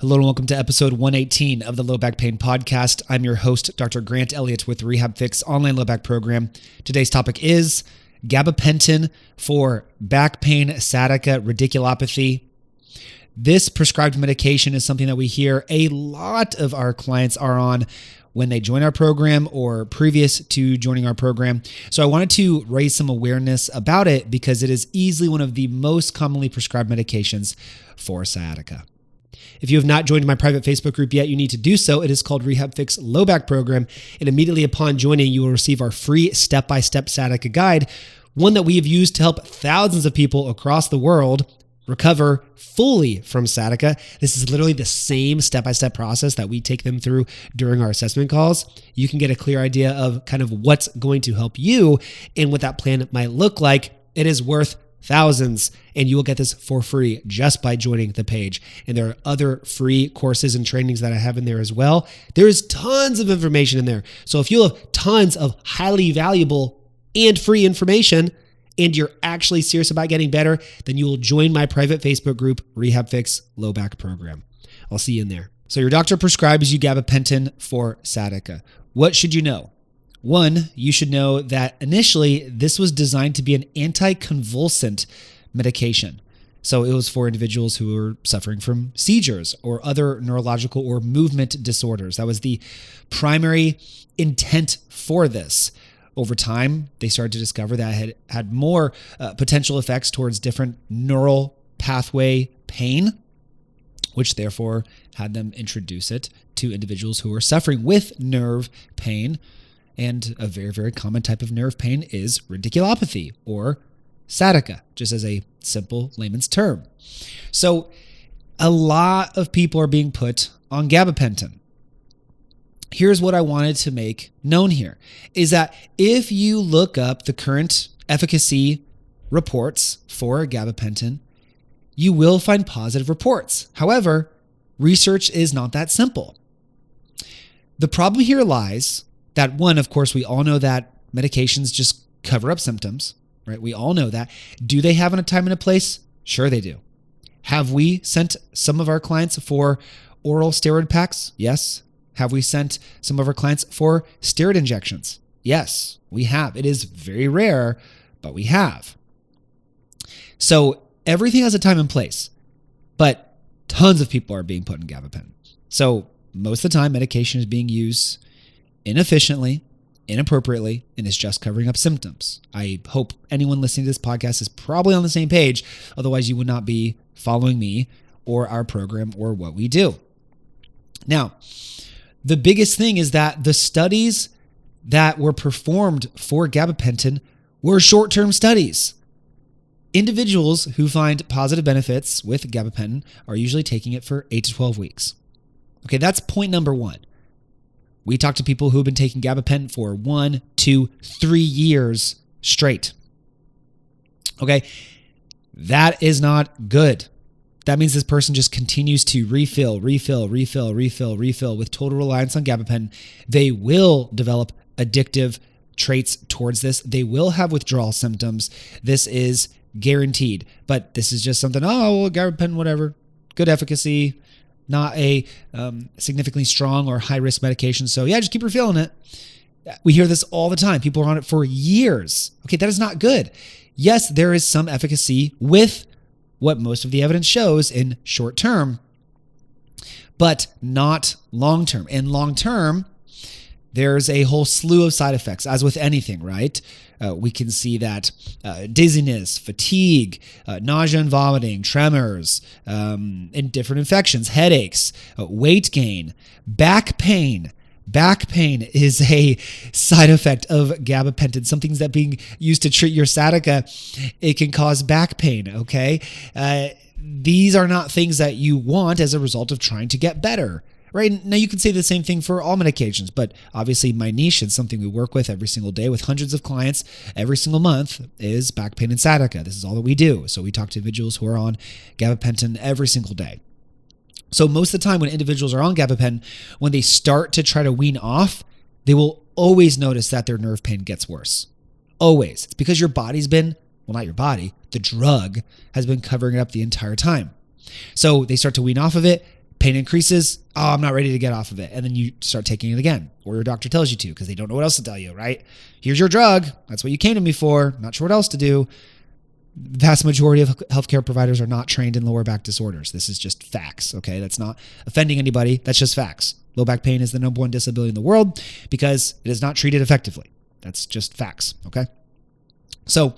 Hello and welcome to episode 118 of the Low Back Pain Podcast. I'm your host, Dr. Grant Elliott with RehabFix online low back program. Today's topic is Gabapentin for back pain, sciatica, radiculopathy. This prescribed medication is something that we hear a lot of our clients are on when they join our program or previous to joining our program. So I wanted to raise some awareness about it because it is easily one of the most commonly prescribed medications for sciatica. If you have not joined my private Facebook group yet, you need to do so. It is called RehabFix Low Back Program. And immediately upon joining, you will receive our free step-by-step sciatica guide, one that we have used to help thousands of people across the world recover fully from sciatica. This is literally the same step-by-step process that we take them through during our assessment calls. You can get a clear idea of kind of what's going to help you and what that plan might look like. It is worth thousands, and you will get this for free just by joining the page. And there are other free courses and trainings that I have in there as well. There is tons of information in there. So if you have tons of highly valuable and free information, and you're actually serious about getting better, then you will join my private Facebook group, RehabFix Low Back Program. I'll see you in there. So your doctor prescribes you gabapentin for sciatica. What should you know? One, you should know that initially this was designed to be an anticonvulsant medication. So it was for individuals who were suffering from seizures or other neurological or movement disorders. That was the primary intent for this. Over time, they started to discover that it had more potential effects towards different neural pathway pain, which therefore had them introduce it to individuals who were suffering with nerve pain. And a very, very common type of nerve pain is radiculopathy or sciatica, just as a simple layman's term. So a lot of people are being put on gabapentin. Here's what I wanted to make known here is that if you look up the current efficacy reports for gabapentin, you will find positive reports. However, research is not that simple. The problem here lies that one, of course, we all know that medications just cover up symptoms, right? We all know that. Do they have a time and a place? Sure they do. Have we sent some of our clients for oral steroid packs? Yes. Have we sent some of our clients for steroid injections? Yes, we have. It is very rare, but we have. So everything has a time and place, but tons of people are being put in gabapentin. So most of the time, medication is being used inefficiently, inappropriately, and is just covering up symptoms. I hope anyone listening to this podcast is probably on the same page. Otherwise, you would not be following me or our program or what we do. Now, the biggest thing is that the studies that were performed for gabapentin were short-term studies. Individuals who find positive benefits with gabapentin are usually taking it for 8 to 12 weeks. Okay, that's point number one. We talk to people who have been taking gabapentin for 1, 2, 3 years straight. Okay, that is not good. That means this person just continues to refill with total reliance on gabapentin. They will develop addictive traits towards this. They will have withdrawal symptoms. This is guaranteed. But this is just something, gabapentin, whatever, good efficacy, not a significantly strong or high-risk medication. So yeah, just keep refilling it. We hear this all the time. People are on it for years. Okay, that is not good. Yes, there is some efficacy with what most of the evidence shows in short term, but not long term. And long term, there's a whole slew of side effects, as with anything, right? We can see that dizziness, fatigue, nausea and vomiting, tremors, and different infections, headaches, weight gain, back pain. Back pain is a side effect of gabapentin. Some things that being used to treat your sciatica, it can cause back pain, okay? These are not things that you want as a result of trying to get better, right? Now, you can say the same thing for all medications, but obviously my niche is something we work with every single day with hundreds of clients every single month is back pain and sciatica. This is all that we do. So we talk to individuals who are on gabapentin every single day. So most of the time when individuals are on gabapentin, when they start to try to wean off, they will always notice that their nerve pain gets worse. Always. It's because your body's been, well, not your body, the drug has been covering it up the entire time. So they start to wean off of it. Pain increases. Oh, I'm not ready to get off of it. And then you start taking it again, or your doctor tells you to because they don't know what else to tell you, right? Here's your drug. That's what you came to me for. Not sure what else to do. The vast majority of healthcare providers are not trained in lower back disorders. This is just facts, okay? That's not offending anybody. That's just facts. Low back pain is the number one disability in the world because it is not treated effectively. That's just facts, okay? So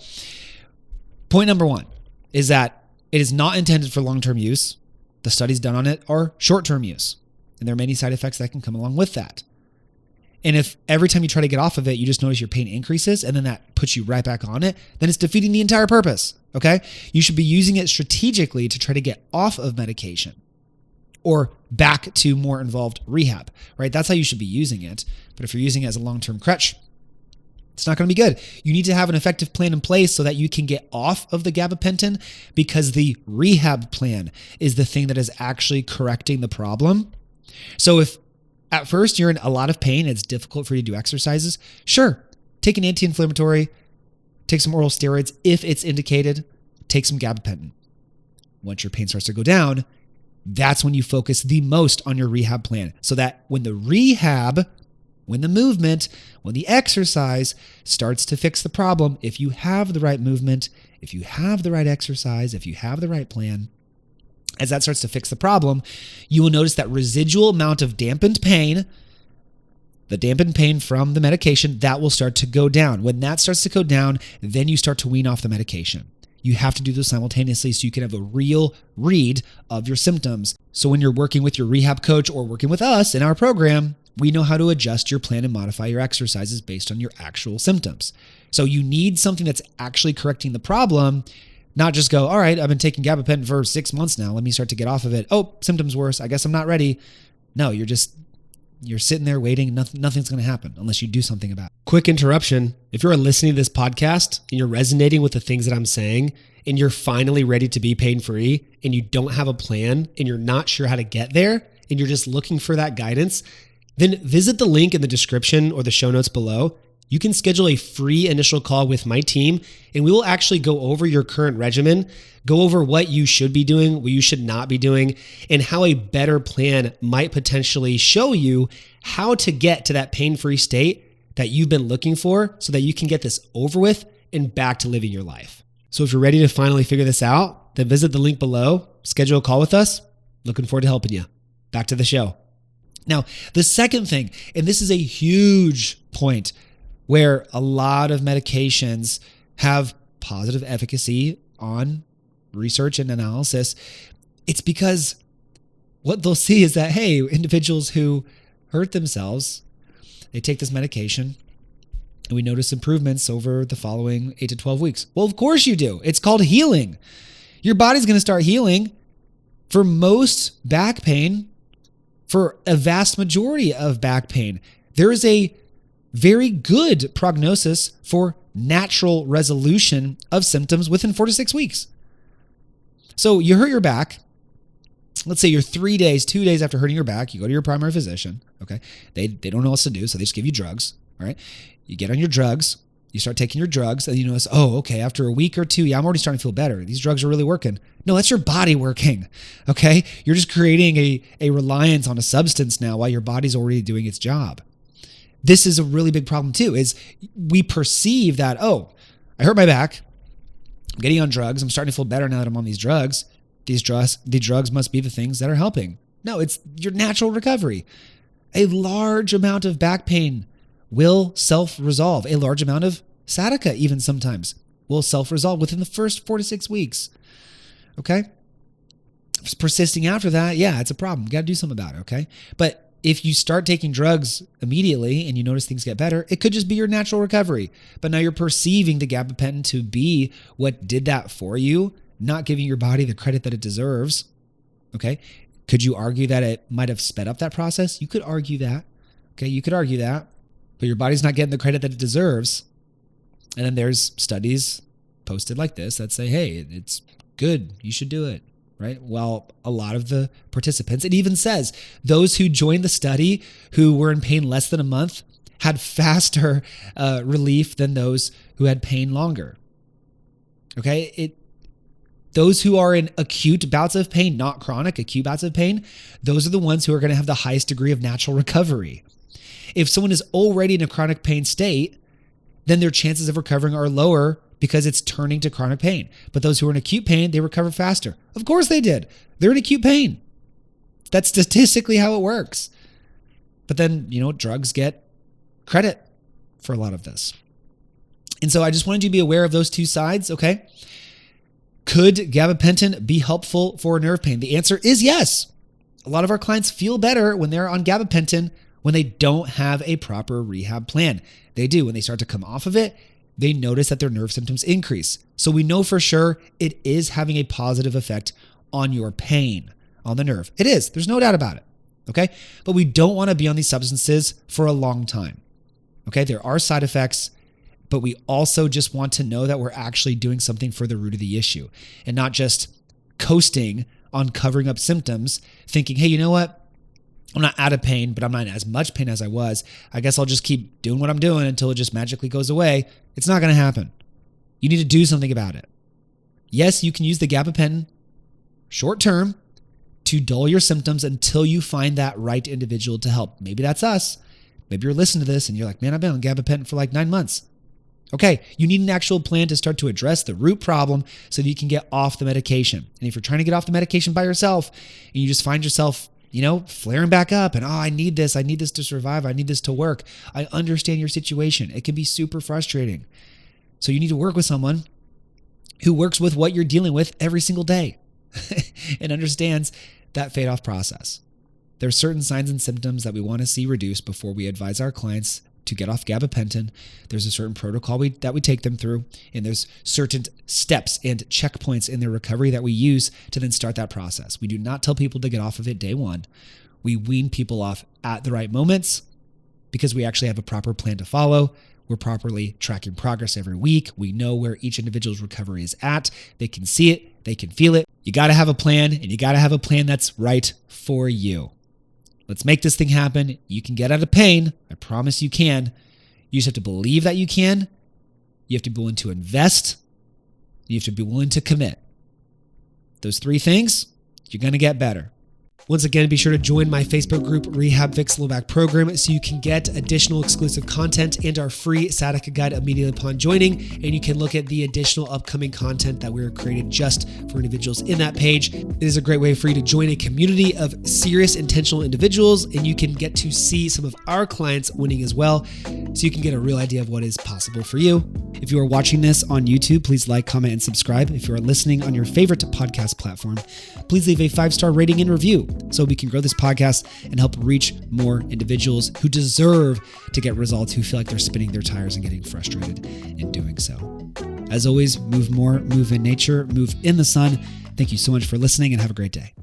point number one is that it is not intended for long-term use. The studies done on it are short-term use, and there are many side effects that can come along with that. And if every time you try to get off of it, you just notice your pain increases and then that puts you right back on it, then it's defeating the entire purpose, okay? You should be using it strategically to try to get off of medication or back to more involved rehab, right? That's how you should be using it. But if you're using it as a long-term crutch, it's not going to be good. You need to have an effective plan in place so that you can get off of the gabapentin, because the rehab plan is the thing that is actually correcting the problem. So if at first you're in a lot of pain, it's difficult for you to do exercises, sure, take an anti-inflammatory, take some oral steroids if it's indicated, take some gabapentin. Once your pain starts to go down, that's when you focus the most on your rehab plan, so that when the rehab, when the movement, when the exercise starts to fix the problem, if you have the right movement, if you have the right exercise, if you have the right plan, as that starts to fix the problem, you will notice that residual amount of dampened pain, the dampened pain from the medication, that will start to go down. When that starts to go down, then you start to wean off the medication. You have to do those simultaneously so you can have a real read of your symptoms. So when you're working with your rehab coach or working with us in our program, we know how to adjust your plan and modify your exercises based on your actual symptoms. So you need something that's actually correcting the problem, not just go, all right, I've been taking gabapentin for 6 months now. Let me start to get off of it. Oh, symptoms worse. I guess I'm not ready. No, you're sitting there waiting. Nothing's going to happen unless you do something about it. Quick interruption. If you're listening to this podcast and you're resonating with the things that I'm saying, and you're finally ready to be pain-free, and you don't have a plan, and you're not sure how to get there, and you're just looking for that guidance, then visit the link in the description or the show notes below. You can schedule a free initial call with my team, and we will actually go over your current regimen, go over what you should be doing, what you should not be doing, and how a better plan might potentially show you how to get to that pain-free state that you've been looking for so that you can get this over with and back to living your life. So if you're ready to finally figure this out, then visit the link below, schedule a call with us. Looking forward to helping you. Back to the show. Now, the second thing, and this is a huge point where a lot of medications have positive efficacy on research and analysis, it's because what they'll see is that, hey, individuals who hurt themselves, they take this medication and we notice improvements over the following 8 to 12 weeks. Well, of course you do. It's called healing. Your body's going to start healing. For most back pain, for a vast majority of back pain, there is a very good prognosis for natural resolution of symptoms within 4 to 6 weeks. So you hurt your back. Let's say you're 2 days after hurting your back, you go to your primary physician. Okay. They don't know what to do. So they just give you drugs. All right. You get on your drugs, you start taking your drugs, and you notice, oh, okay, after a week or two, yeah, I'm already starting to feel better. These drugs are really working. No, that's your body working. Okay. You're just creating a reliance on a substance now while your body's already doing its job. This is a really big problem too, is we perceive that, oh, I hurt my back. I'm getting on drugs. I'm starting to feel better now that I'm on these drugs. The drugs must be the things that are helping. No, it's your natural recovery. A large amount of back pain will self-resolve. A large amount of sciatica, even sometimes, will self-resolve within the first 4 to 6 weeks. Okay? If it's persisting after that, yeah, it's a problem. You got to do something about it, okay? But if you start taking drugs immediately and you notice things get better, it could just be your natural recovery. But now you're perceiving the gabapentin to be what did that for you, not giving your body the credit that it deserves. Okay? Could you argue that it might have sped up that process? You could argue that. Okay? You could argue that. But your body's not getting the credit that it deserves. And then there's studies posted like this that say, hey, it's good. You should do it. Right? Well, a lot of the participants, it even says those who joined the study who were in pain less than a month had faster relief than those who had pain longer. Okay? Those who are in acute bouts of pain, not chronic, acute bouts of pain, those are the ones who are going to have the highest degree of natural recovery. If someone is already in a chronic pain state, then their chances of recovering are lower because it's turning to chronic pain. But those who are in acute pain, they recover faster. Of course they did. They're in acute pain. That's statistically how it works. But then, drugs get credit for a lot of this. And so I just wanted you to be aware of those two sides, okay? Could gabapentin be helpful for nerve pain? The answer is yes. A lot of our clients feel better when they're on gabapentin when they don't have a proper rehab plan. They do. When they start to come off of it, they notice that their nerve symptoms increase. So we know for sure it is having a positive effect on your pain, on the nerve. It is. There's no doubt about it. Okay? But we don't want to be on these substances for a long time. Okay? There are side effects, but we also just want to know that we're actually doing something for the root of the issue and not just coasting on covering up symptoms, thinking, hey, you know what? I'm not out of pain, but I'm not in as much pain as I was. I guess I'll just keep doing what I'm doing until it just magically goes away. It's not going to happen. You need to do something about it. Yes, you can use the gabapentin short term to dull your symptoms until you find that right individual to help. Maybe that's us. Maybe you're listening to this and you're like, man, I've been on gabapentin for like 9 months. Okay, you need an actual plan to start to address the root problem so that you can get off the medication. And if you're trying to get off the medication by yourself and you just find yourself flaring back up and, I need this to survive. I need this to work. I understand your situation. It can be super frustrating. So you need to work with someone who works with what you're dealing with every single day and understands that fade off process. There are certain signs and symptoms that we want to see reduced before we advise our clients to get off gabapentin. There's a certain protocol that we take them through, and there's certain steps and checkpoints in their recovery that we use to then start that process. We do not tell people to get off of it day one. We wean people off at the right moments because we actually have a proper plan to follow. We're properly tracking progress every week. We know where each individual's recovery is at. They can see it. They can feel it. You got to have a plan, and you got to have a plan that's right for you. Let's make this thing happen. You can get out of pain. I promise you can. You just have to believe that you can. You have to be willing to invest. You have to be willing to commit. Those 3 things, you're going to get better. Once again, be sure to join my Facebook group, RehabFix Low Back Program, so you can get additional exclusive content and our free sciatica guide immediately upon joining. And you can look at the additional upcoming content that we're created just for individuals in that page. It is a great way for you to join a community of serious, intentional individuals, and you can get to see some of our clients winning as well, so you can get a real idea of what is possible for you. If you are watching this on YouTube, please like, comment, and subscribe. If you are listening on your favorite podcast platform, please leave a 5-star rating and review so we can grow this podcast and help reach more individuals who deserve to get results, who feel like they're spinning their tires and getting frustrated in doing so. As always, move more, move in nature, move in the sun. Thank you so much for listening and have a great day.